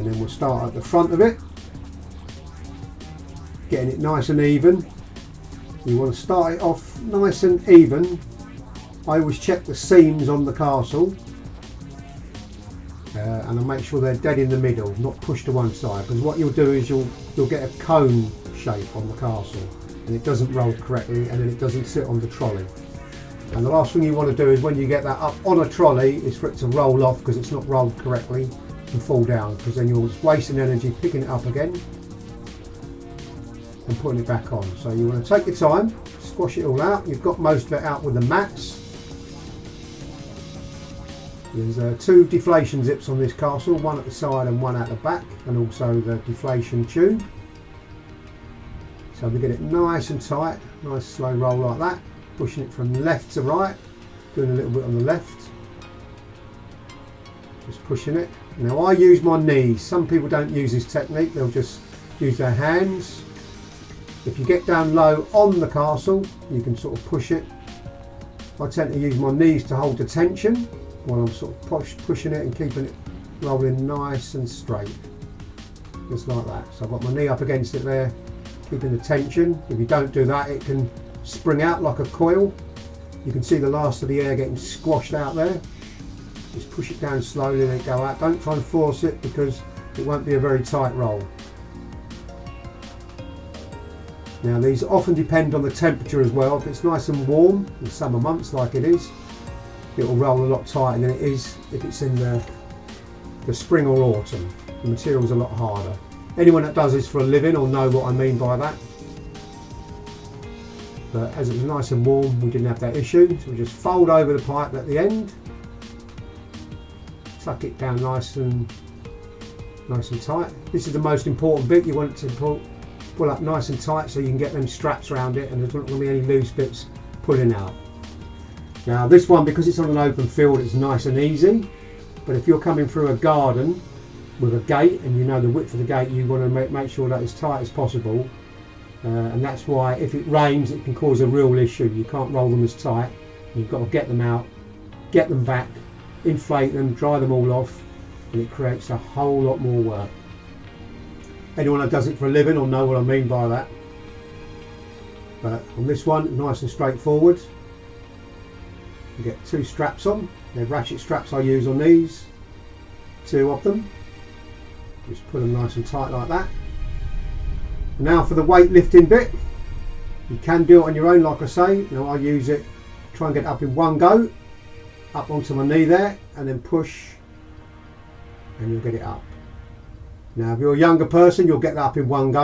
And then we'll start at the front of it, getting it nice and even. You want to start it off nice and even. I always check the seams on the castle and I make sure they're dead in the middle, not pushed to one side, because what you'll do is you'll get a cone shape on the castle and it doesn't roll correctly, and then it doesn't sit on the trolley. And the last thing you want to do is when you get that up on a trolley is for it to roll off because it's not rolled correctly and fall down, because then you're just wasting energy picking it up again and putting it back on. So you want to take your time, squash it all out. You've got most of it out with the mats. There's two deflation zips on this castle, one at the side and one at the back, and also the deflation tube. So we get it nice and tight, nice slow roll like that, pushing it from left to right, doing a little bit on the left, just pushing it. Now I use my knees. Some people don't use this technique, they'll just use their hands. If you get down low on the castle, you can sort of push it. I tend to use my knees to hold the tension while I'm sort of pushing it and keeping it rolling nice and straight, just like that. So I've got my knee up against it there, keeping the tension. If you don't do that, it can spring out like a coil. You can see the last of the air getting squashed out there. Just push it down slowly, let it go out. Don't try and force it because it won't be a very tight roll. Now these often depend on the temperature as well. If it's nice and warm in summer months like it is, it will roll a lot tighter than it is if it's in the spring or autumn. The material's a lot harder. Anyone that does this for a living will know what I mean by that. But as it was nice and warm, we didn't have that issue. So we just fold over the pipe at the end, tuck it down nice and tight. This is the most important bit. You want it to pull up nice and tight so you can get them straps around it, and there's not going to be any loose bits pulling out. Now this one, because it's on an open field, it's nice and easy. But if you're coming through a garden with a gate and you know the width of the gate, you want to make sure that it's tight as possible. And that's why if it rains, it can cause a real issue. You can't roll them as tight. You've got to get them out, get them back, inflate them, dry them all off, and it creates a whole lot more work. Anyone that does it for a living will know what I mean by that. But on this one, nice and straightforward. You get two straps on. They're ratchet straps I use on these, two of them. Just put them nice and tight like that. Now for the weight lifting bit, you can do it on your own like I say. Now I use it, try and get it up in one go, up onto my knee there, and then push, and you'll get it up. Now if you're a younger person, you'll get that up in one go.